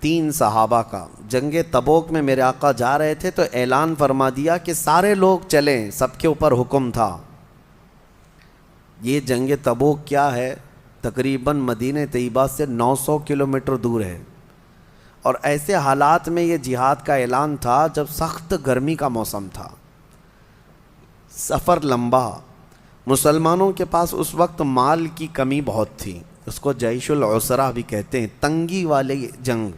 3 صحابہ کا جنگ تبوک میں میرے آقا جا رہے تھے تو اعلان فرما دیا کہ سارے لوگ چلیں، سب کے اوپر حکم تھا۔ یہ جنگ تبوک کیا ہے؟ تقریباً مدینہ طیبہ سے 900 کلومیٹر دور ہے، اور ایسے حالات میں یہ جہاد کا اعلان تھا جب سخت گرمی کا موسم تھا، سفر لمبا، مسلمانوں کے پاس اس وقت مال کی کمی بہت تھی، اس کو جیش العسرہ بھی کہتے ہیں، تنگی والی جنگ،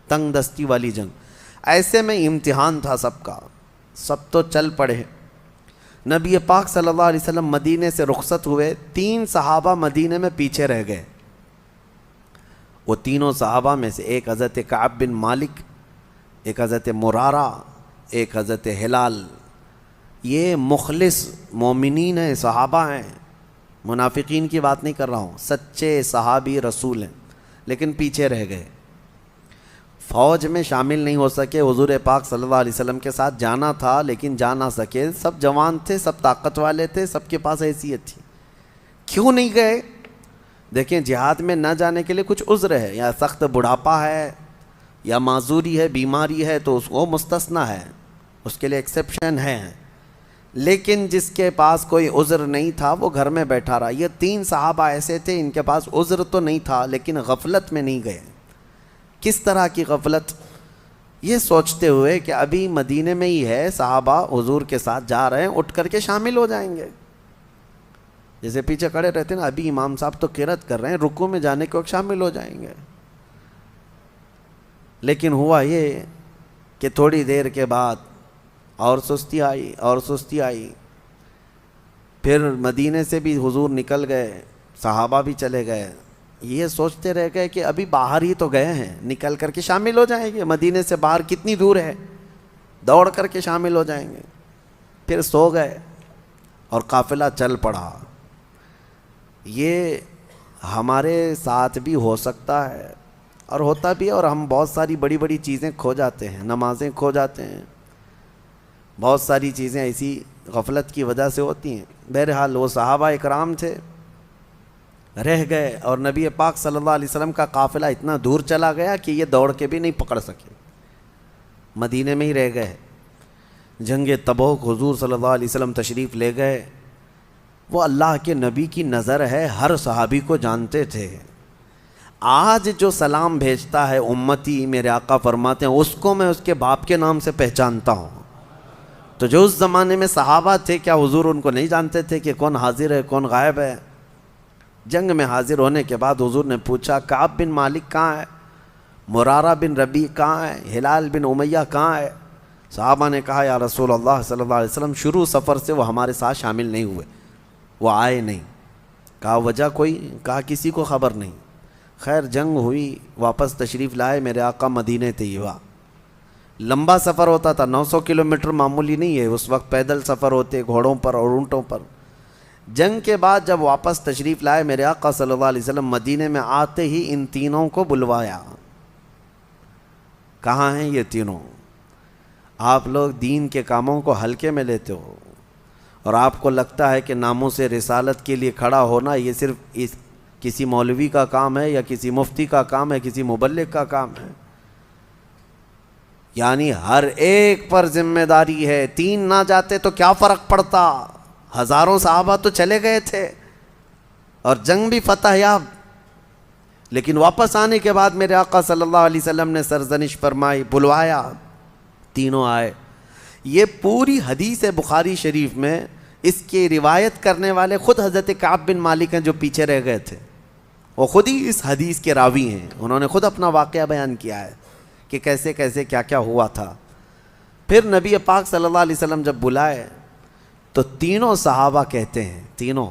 تنگ دستی والی جنگ۔ ایسے میں امتحان تھا سب کا، سب تو چل پڑے۔ نبی پاک صلی اللہ علیہ وسلم مدینے سے رخصت ہوئے، 3 صحابہ مدینے میں پیچھے رہ گئے۔ وہ تینوں صحابہ میں سے ایک حضرت کعب بن مالک، ایک حضرت مرارہ، ایک حضرت ہلال، یہ مخلص مومنین ہیں، صحابہ ہیں، منافقین کی بات نہیں کر رہا ہوں، سچے صحابی رسول ہیں، لیکن پیچھے رہ گئے، فوج میں شامل نہیں ہو سکے۔ حضور پاک صلی اللہ علیہ وسلم کے ساتھ جانا تھا لیکن جا نہ سکے، سب جوان تھے، سب طاقت والے تھے، سب کے پاس حیثیت تھی، کیوں نہیں گئے؟ دیکھیں، جہاد میں نہ جانے کے لیے کچھ عذر ہے، یا سخت بڑھاپا ہے، یا معذوری ہے، بیماری ہے، تو اس کو مستثنیٰ ہے، اس کے لیے ایکسیپشن ہے، لیکن جس کے پاس کوئی عذر نہیں تھا وہ گھر میں بیٹھا رہا۔ یہ 3 صحابہ ایسے تھے، ان کے پاس عذر تو نہیں تھا لیکن غفلت میں نہیں گئے۔ کس طرح کی غفلت؟ یہ سوچتے ہوئے کہ ابھی مدینے میں ہی ہے، صحابہ حضور کے ساتھ جا رہے ہیں، اٹھ کر کے شامل ہو جائیں گے، جیسے پیچھے کھڑے رہتے ہیں نا، ابھی امام صاحب تو قرات کر رہے ہیں، رکوع میں جانے کے وقت شامل ہو جائیں گے۔ لیکن ہوا یہ کہ تھوڑی دیر کے بعد اور سستی آئی، اور سستی آئی، پھر مدینے سے بھی حضور نکل گئے، صحابہ بھی چلے گئے، یہ سوچتے رہ گئے کہ ابھی باہر ہی تو گئے ہیں، نکل کر کے شامل ہو جائیں گے، مدینے سے باہر کتنی دور ہے، دوڑ کر کے شامل ہو جائیں گے۔ پھر سو گئے اور قافلہ چل پڑا۔ یہ ہمارے ساتھ بھی ہو سکتا ہے اور ہوتا بھی ہے، اور ہم بہت ساری بڑی بڑی چیزیں کھو جاتے ہیں، نمازیں کھو جاتے ہیں، بہت ساری چیزیں ایسی غفلت کی وجہ سے ہوتی ہیں۔ بہرحال وہ صحابہ اکرام تھے، رہ گئے، اور نبی پاک صلی اللہ علیہ وسلم کا قافلہ اتنا دور چلا گیا کہ یہ دوڑ کے بھی نہیں پکڑ سکے، مدینے میں ہی رہ گئے۔ جنگ تبوک حضور صلی اللہ علیہ وسلم تشریف لے گئے۔ وہ اللہ کے نبی کی نظر ہے، ہر صحابی کو جانتے تھے۔ آج جو سلام بھیجتا ہے امتی، میرے آقا فرماتے ہیں، اس کو میں اس کے باپ کے نام سے پہچانتا ہوں۔ تو جو اس زمانے میں صحابہ تھے، کیا حضور ان کو نہیں جانتے تھے کہ کون حاضر ہے کون غائب ہے؟ جنگ میں حاضر ہونے کے بعد حضور نے پوچھا، کعب بن مالک کہاں ہے؟ مرارہ بن ربیع کہاں ہے؟ ہلال بن امیہ کہاں ہے؟ صحابہ نے کہا، یا رسول اللہ صلی اللہ علیہ وسلم، شروع سفر سے وہ ہمارے ساتھ شامل نہیں ہوئے، وہ آئے نہیں۔ کہا وجہ کوئی؟ کہا کسی کو خبر نہیں۔ خیر جنگ ہوئی، واپس تشریف لائے میرے آقا مدینہ طیبہ۔ لمبا سفر ہوتا تھا، 900 کلومیٹر معمولی نہیں ہے، اس وقت پیدل سفر ہوتے، گھوڑوں پر اور اونٹوں پر۔ جنگ کے بعد جب واپس تشریف لائے میرے آقا صلی اللہ علیہ وسلم مدینے میں، آتے ہی ان تینوں کو بلوایا۔ کہاں ہیں یہ تینوں؟ آپ لوگ دین کے کاموں کو ہلکے میں لیتے ہو، اور آپ کو لگتا ہے کہ ناموس رسالت کے لیے کھڑا ہونا یہ صرف کسی مولوی کا کام ہے، یا کسی مفتی کا کام ہے، کسی مبلغ کا کام ہے۔ یعنی ہر ایک پر ذمہ داری ہے۔ 3 نہ جاتے تو کیا فرق پڑتا، ہزاروں صحابہ تو چلے گئے تھے اور جنگ بھی فتح یاب۔ لیکن واپس آنے کے بعد میرے آقا صلی اللہ علیہ وسلم نے سرزنش فرمائی، بلوایا، تینوں آئے۔ یہ پوری حدیث بخاری شریف میں اس کی روایت کرنے والے خود حضرت کعب بن مالک ہیں، جو پیچھے رہ گئے تھے، وہ خود ہی اس حدیث کے راوی ہیں، انہوں نے خود اپنا واقعہ بیان کیا ہے کہ کیسے کیسے کیا کیا ہوا تھا۔ پھر نبی پاک صلی اللہ علیہ وسلم جب بلائے تو تینوں صحابہ کہتے ہیں، تینوں،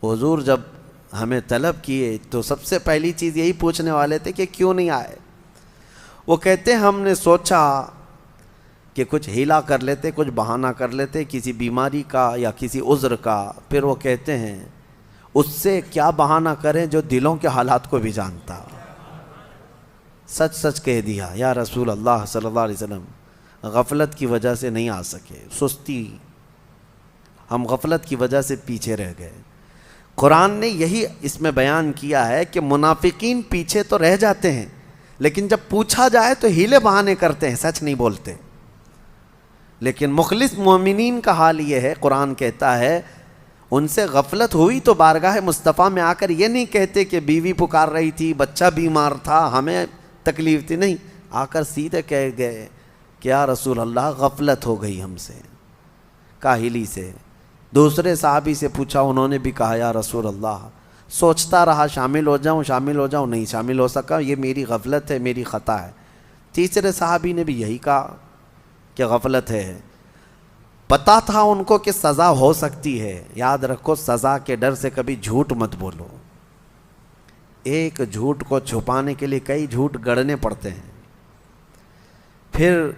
حضور جب ہمیں طلب کیے تو سب سے پہلی چیز یہی پوچھنے والے تھے کہ کیوں نہیں آئے۔ وہ کہتے ہیں ہم نے سوچا کہ کچھ ہیلا کر لیتے، کچھ بہانہ کر لیتے، کسی بیماری کا یا کسی عذر کا۔ پھر وہ کہتے ہیں اس سے کیا بہانہ کریں جو دلوں کے حالات کو بھی جانتا۔ سچ سچ کہہ دیا، یا رسول اللہ صلی اللہ علیہ وسلم، غفلت کی وجہ سے نہیں آ سکے، سستی، ہم غفلت کی وجہ سے پیچھے رہ گئے۔ قرآن نے یہی اس میں بیان کیا ہے کہ منافقین پیچھے تو رہ جاتے ہیں، لیکن جب پوچھا جائے تو ہیلے بہانے کرتے ہیں، سچ نہیں بولتے۔ لیکن مخلص مومنین کا حال یہ ہے، قرآن کہتا ہے ان سے غفلت ہوئی تو بارگاہ مصطفیٰ میں آ کر یہ نہیں کہتے کہ بیوی پکار رہی تھی، بچہ بیمار تھا، ہمیں تکلیف تھی، نہیں، آ کر سیدھے کہہ گئے کہ یا رسول اللہ غفلت ہو گئی ہم سے، کاہلی سے۔ دوسرے صحابی سے پوچھا، انہوں نے بھی کہا یا رسول اللہ سوچتا رہا شامل ہو جاؤں، نہیں شامل ہو سکا، یہ میری غفلت ہے، میری خطا ہے۔ تیسرے صحابی نے بھی یہی کہا کہ غفلت ہے۔ پتہ تھا ان کو کہ سزا ہو سکتی ہے، یاد رکھو سزا کے ڈر سے کبھی جھوٹ مت بولو، ایک جھوٹ کو چھپانے کے لیے کئی جھوٹ گڑنے پڑتے ہیں۔ پھر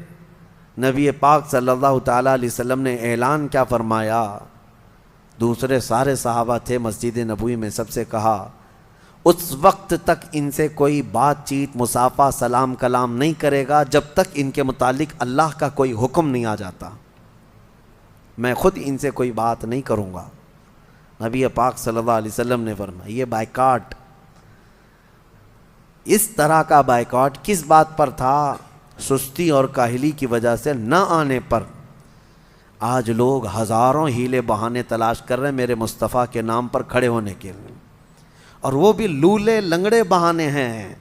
نبی پاک صلی اللہ تعالیٰ علیہ وسلم نے اعلان کیا فرمایا، دوسرے سارے صحابہ تھے مسجد نبوی میں، سب سے کہا اس وقت تک ان سے کوئی بات چیت مصافحہ سلام کلام نہیں کرے گا جب تک ان کے متعلق اللہ کا کوئی حکم نہیں آ جاتا، میں خود ان سے کوئی بات نہیں کروں گا۔ نبی پاک صلی اللہ علیہ وسلم نے فرمایا یہ بائیکاٹ، اس طرح کا بائیکاٹ کس بات پر تھا؟ سستی اور کاہلی کی وجہ سے نہ آنے پر۔ آج لوگ ہزاروں ہیلے بہانے تلاش کر رہے ہیں میرے مصطفیٰ کے نام پر کھڑے ہونے کے لیے، اور وہ بھی لولے لنگڑے بہانے ہیں۔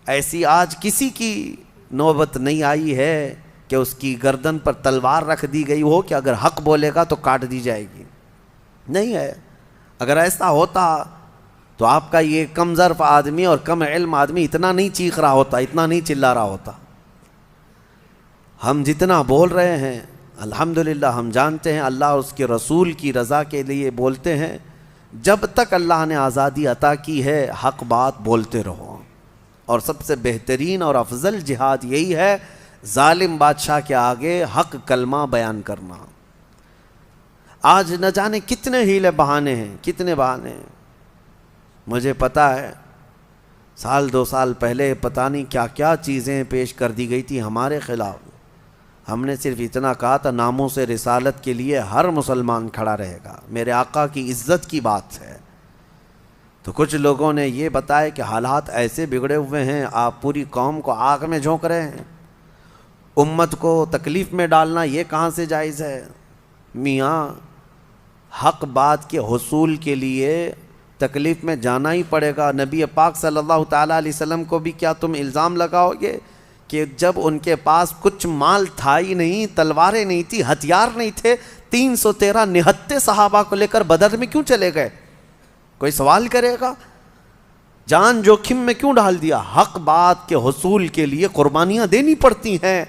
ایسی آج کسی کی نوبت نہیں آئی ہے کہ اس کی گردن پر تلوار رکھ دی گئی ہو کہ اگر حق بولے گا تو کاٹ دی جائے گی، نہیں ہے۔ اگر ایسا ہوتا تو آپ کا یہ کم ظرف آدمی اور کم علم آدمی اتنا نہیں چیخ رہا ہوتا، اتنا نہیں چلا رہا ہوتا۔ ہم جتنا بول رہے ہیں الحمدللہ ہم جانتے ہیں اللہ اور اس کے رسول کی رضا کے لیے بولتے ہیں، جب تک اللہ نے آزادی عطا کی ہے حق بات بولتے رہو، اور سب سے بہترین اور افضل جہاد یہی ہے ظالم بادشاہ کے آگے حق کلمہ بیان کرنا۔ آج نہ جانے کتنے ہیلے بہانے ہیں، کتنے بہانے ہیں۔ مجھے پتہ ہے سال دو سال پہلے پتہ نہیں کیا کیا چیزیں پیش کر دی گئی تھی ہمارے خلاف، ہم نے صرف اتنا کہا تھا ناموس رسالت کے لیے ہر مسلمان کھڑا رہے گا، میرے آقا کی عزت کی بات ہے۔ تو کچھ لوگوں نے یہ بتایا کہ حالات ایسے بگڑے ہوئے ہیں، آپ پوری قوم کو آگ میں جھونک رہے ہیں، امت کو تکلیف میں ڈالنا یہ کہاں سے جائز ہے؟ میاں حق بات کے حصول کے لیے تکلیف میں جانا ہی پڑے گا۔ نبی پاک صلی اللہ تعالیٰ علیہ وسلم کو بھی کیا تم الزام لگاؤ گے کہ جب ان کے پاس کچھ مال تھا ہی نہیں، تلواریں نہیں تھی، ہتھیار نہیں تھے، 313 نہتے صحابہ کو لے کر بدر میں کیوں چلے گئے؟ کوئی سوال کرے گا؟ جان جوخم میں کیوں ڈال دیا؟ حق بات کے حصول کے لیے قربانیاں دینی پڑتی ہیں۔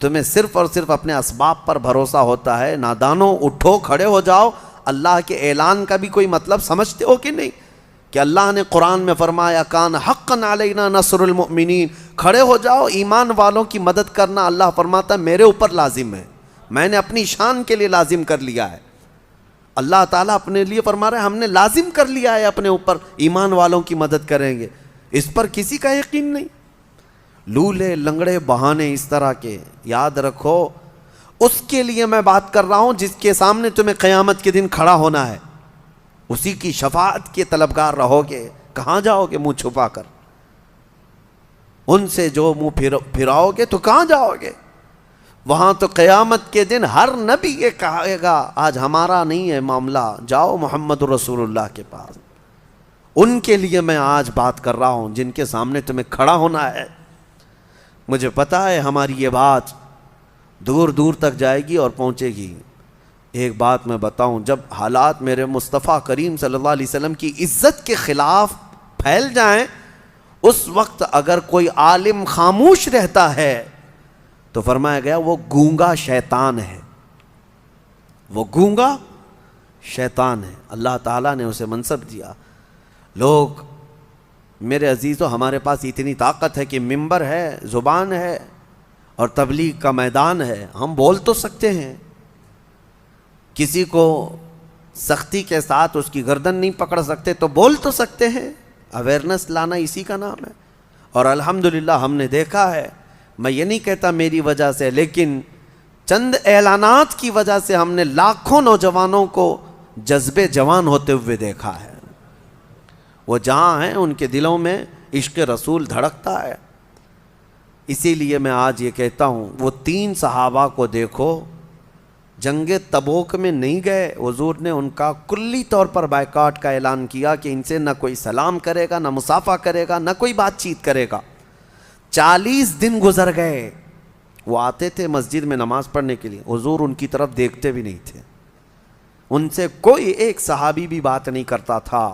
تمہیں صرف اور صرف اپنے اسباب پر بھروسہ ہوتا ہے۔ نادانوں اٹھو، کھڑے ہو جاؤ۔ اللہ کے اعلان کا بھی کوئی مطلب سمجھتے ہو کہ نہیں؟ کہ اللہ نے قرآن میں فرمایا کان حقا علینا نصر المؤمنین، کھڑے ہو جاؤ، ایمان والوں کی مدد کرنا اللہ فرماتا ہے میرے اوپر لازم ہے، میں نے اپنی شان کے لیے لازم کر لیا ہے۔ اللہ تعالیٰ اپنے لیے فرما رہے ہیں ہم نے لازم کر لیا ہے اپنے اوپر، ایمان والوں کی مدد کریں گے، اس پر کسی کا یقین نہیں۔ لولے لنگڑے بہانے اس طرح کے یاد رکھو، اس کے لیے میں بات کر رہا ہوں جس کے سامنے تمہیں قیامت کے دن کھڑا ہونا ہے، اسی کی شفاعت کے طلبگار رہو گے۔ کہاں جاؤ گے منہ چھپا کر؟ ان سے جو منہ پھراؤ گے تو کہاں جاؤ گے؟ وہاں تو قیامت کے دن ہر نبی یہ کہے گا آج ہمارا نہیں ہے معاملہ، جاؤ محمد رسول اللہ کے پاس۔ ان کے لیے میں آج بات کر رہا ہوں جن کے سامنے تمہیں کھڑا ہونا ہے۔ مجھے پتہ ہے ہماری یہ بات دور دور تک جائے گی اور پہنچے گی۔ ایک بات میں بتاؤں، جب حالات میرے مصطفیٰ کریم صلی اللہ علیہ وسلم کی عزت کے خلاف پھیل جائیں، اس وقت اگر کوئی عالم خاموش رہتا ہے تو فرمایا گیا وہ گونگا شیطان ہے، وہ گونگا شیطان ہے۔ اللہ تعالیٰ نے اسے منصب دیا۔ لوگ میرے عزیزو، ہمارے پاس اتنی طاقت ہے کہ ممبر ہے، زبان ہے اور تبلیغ کا میدان ہے، ہم بول تو سکتے ہیں، کسی کو سختی کے ساتھ اس کی گردن نہیں پکڑ سکتے تو بول تو سکتے ہیں۔ اویئرنیس لانا اسی کا نام ہے، اور الحمدللہ ہم نے دیکھا ہے، میں یہ نہیں کہتا میری وجہ سے، لیکن چند اعلانات کی وجہ سے ہم نے لاکھوں نوجوانوں کو جذبے جوان ہوتے ہوئے دیکھا ہے۔ وہ جہاں ہیں ان کے دلوں میں عشق رسول دھڑکتا ہے۔ اسی لیے میں آج یہ کہتا ہوں، وہ 3 صحابہ کو دیکھو، جنگ تبوک میں نہیں گئے، حضور نے ان کا کلی طور پر بائیکاٹ کا اعلان کیا کہ ان سے نہ کوئی سلام کرے گا، نہ مصافحہ کرے گا، نہ کوئی بات چیت کرے گا۔ 40 دن گزر گئے، وہ آتے تھے مسجد میں نماز پڑھنے کے لیے، حضور ان کی طرف دیکھتے بھی نہیں تھے، ان سے کوئی ایک صحابی بھی بات نہیں کرتا تھا،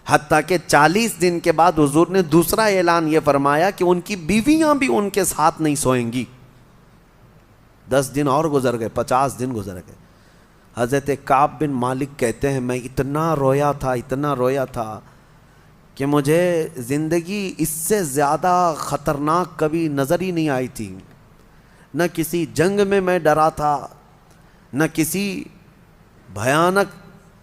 حتیٰ کہ 40 دن کے بعد حضور نے دوسرا اعلان یہ فرمایا کہ ان کی بیویاں بھی ان کے ساتھ نہیں سوئیں گی۔ 10 دن اور گزر گئے، 50 دن گزر گئے۔ حضرت کعب بن مالک کہتے ہیں میں اتنا رویا تھا کہ مجھے زندگی اس سے زیادہ خطرناک کبھی نظر ہی نہیں آئی تھی۔ نہ کسی جنگ میں ڈرا تھا، نہ کسی بھیانک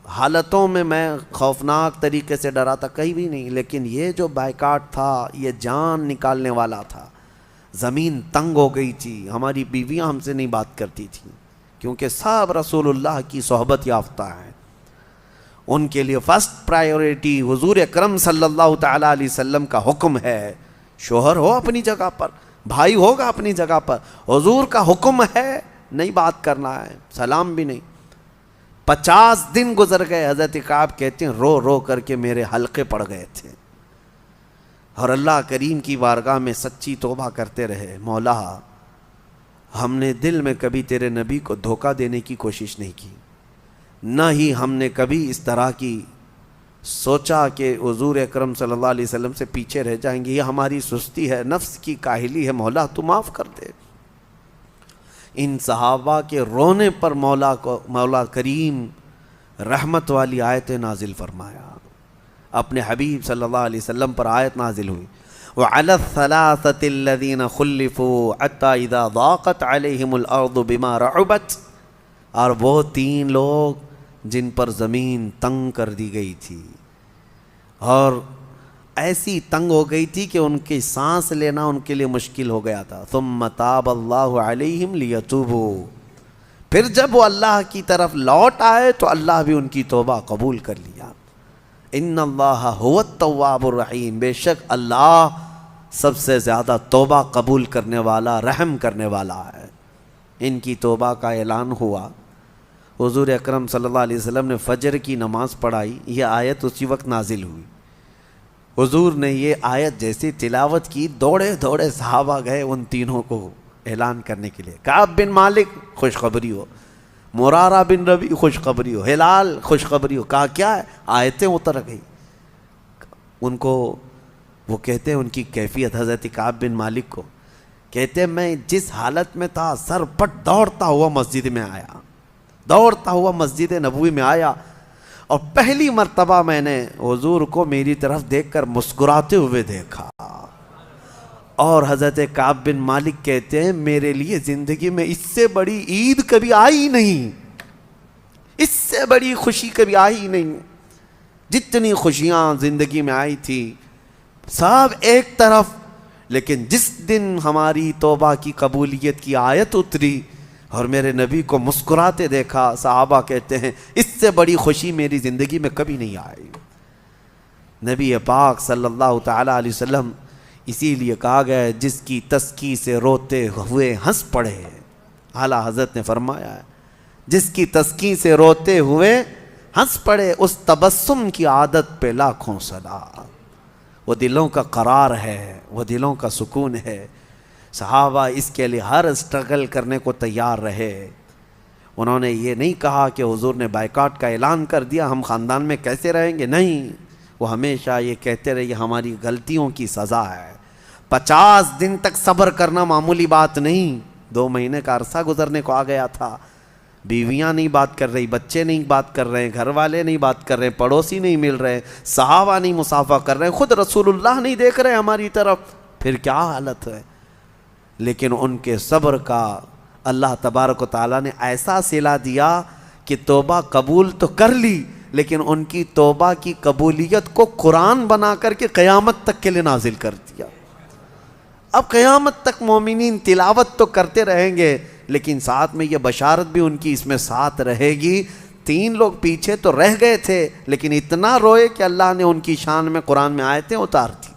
حالتوں میں خوفناک طریقے سے ڈرا تھا، کہیں بھی نہیں، لیکن یہ جو بائیکاٹ تھا یہ جان نکالنے والا تھا۔ زمین تنگ ہو گئی تھی، ہماری بیویاں ہم سے نہیں بات کرتی تھیں، کیونکہ سب رسول اللہ کی صحبت یافتہ ہیں۔ ان کے لیے فرسٹ پرائیورٹی حضور اکرم صلی اللہ تعالیٰ علیہ وسلم کا حکم ہے۔ شوہر ہو اپنی جگہ پر، بھائی ہوگا اپنی جگہ پر، حضور کا حکم ہے نہیں بات کرنا ہے، سلام بھی نہیں۔ 50 دن گزر گئے، حضرت کعب کہتے ہیں رو رو کر کے میرے حلقے پڑ گئے تھے، اور اللہ کریم کی بارگاہ میں سچی توبہ کرتے رہے، مولا ہم نے دل میں کبھی تیرے نبی کو دھوکہ دینے کی کوشش نہیں کی، نہ ہی ہم نے کبھی اس طرح کی سوچا کہ حضور اکرم صلی اللہ علیہ وسلم سے پیچھے رہ جائیں گے، یہ ہماری سستی ہے، نفس کی کاہلی ہے، مولا تو معاف کر دے۔ ان صحابہ کے رونے پر مولا کریم رحمت والی آیت نازل فرمایا، اپنے حبیب صلی اللہ علیہ وسلم پر آیت نازل ہوئی، وَعَلَى الثَّلَاثَةِ الَّذِينَ خُلِّفُوا حَتَّى إِذَا ضَاقَتْ عَلَيْهِمُ الْأَرْضُ بِمَا رَحُبَتْ، اور وہ 3 لوگ جن پر زمین تنگ کر دی گئی تھی، اور ایسی تنگ ہو گئی تھی کہ ان کی سانس لینا ان کے لیے مشکل ہو گیا تھا۔ ثم تاب اللہ علیہم لیتوبوا، پھر جب وہ اللہ کی طرف لوٹ آئے تو اللہ بھی ان کی توبہ قبول کر لیا۔ ان اللہ هو التواب الرحیم، بے شک اللہ سب سے زیادہ توبہ قبول کرنے والا، رحم کرنے والا ہے۔ ان کی توبہ کا اعلان ہوا، حضور اکرم صلی اللہ علیہ وسلم نے فجر کی نماز پڑھائی، یہ آیت اسی وقت نازل ہوئی۔ حضور نے یہ آیت جیسی تلاوت کی، دوڑے دوڑے صحابہ گئے ان تینوں کو اعلان کرنے کے لیے۔ کعب بن مالک خوشخبری ہو، مرارہ بن ربی خوشخبری ہو، ہلال خوشخبری ہو، کہا کیا ہے؟ آیتیں اتر گئی ان کو۔ وہ کہتے ہیں ان کی کیفیت حضرت کعب بن مالک کو، کہتے ہیں میں جس حالت میں تھا سر پٹ دوڑتا ہوا مسجد میں آیا، دوڑتا ہوا مسجد نبوی میں آیا، اور پہلی مرتبہ میں نے حضور کو میری طرف دیکھ کر مسکراتے ہوئے دیکھا۔ اور حضرت کعب بن مالک کہتے ہیں میرے لیے زندگی میں اس سے بڑی عید کبھی آئی نہیں، اس سے بڑی خوشی کبھی آئی نہیں۔ جتنی خوشیاں زندگی میں آئی تھی سب ایک طرف، لیکن جس دن ہماری توبہ کی قبولیت کی آیت اتری اور میرے نبی کو مسکراتے دیکھا، صحابہ کہتے ہیں اس سے بڑی خوشی میری زندگی میں کبھی نہیں آئی۔ نبی پاک صلی اللہ تعالیٰ علیہ وسلم اسی لیے کہا گیا ہے جس کی تسکی سے روتے ہوئے ہنس پڑے، اعلیٰ حضرت نے فرمایا ہے جس کی تسکی سے روتے ہوئے ہنس پڑے، اس تبسم کی عادت پہ لاکھوں سلام۔ وہ دلوں کا قرار ہے، وہ دلوں کا سکون ہے۔ صحابہ اس کے لیے ہر اسٹرگل کرنے کو تیار رہے۔ انہوں نے یہ نہیں کہا کہ حضور نے بائیکاٹ کا اعلان کر دیا ہم خاندان میں کیسے رہیں گے، نہیں، وہ ہمیشہ یہ کہتے رہے یہ ہماری غلطیوں کی سزا ہے۔ 50 دن تک صبر کرنا معمولی بات نہیں، 2 مہینے کا عرصہ گزرنے کو آ گیا تھا، بیویاں نہیں بات کر رہی، بچے نہیں بات کر رہے، گھر والے نہیں بات کر رہے، پڑوسی نہیں مل رہے، صحابہ نہیں مصافحہ کر رہے، خود رسول اللہ نہیں دیکھ رہے ہماری طرف، پھر کیا حالت ہے؟ لیکن ان کے صبر کا اللہ تبارک و تعالیٰ نے ایسا صلہ دیا کہ توبہ قبول تو کر لی، لیکن ان کی توبہ کی قبولیت کو قرآن بنا کر کے قیامت تک کے لیے نازل کر دیا۔ اب قیامت تک مومنین تلاوت تو کرتے رہیں گے، لیکن ساتھ میں یہ بشارت بھی ان کی اس میں ساتھ رہے گی۔ 3 لوگ پیچھے تو رہ گئے تھے، لیکن اتنا روئے کہ اللہ نے ان کی شان میں قرآن میں آیتیں اتار دی۔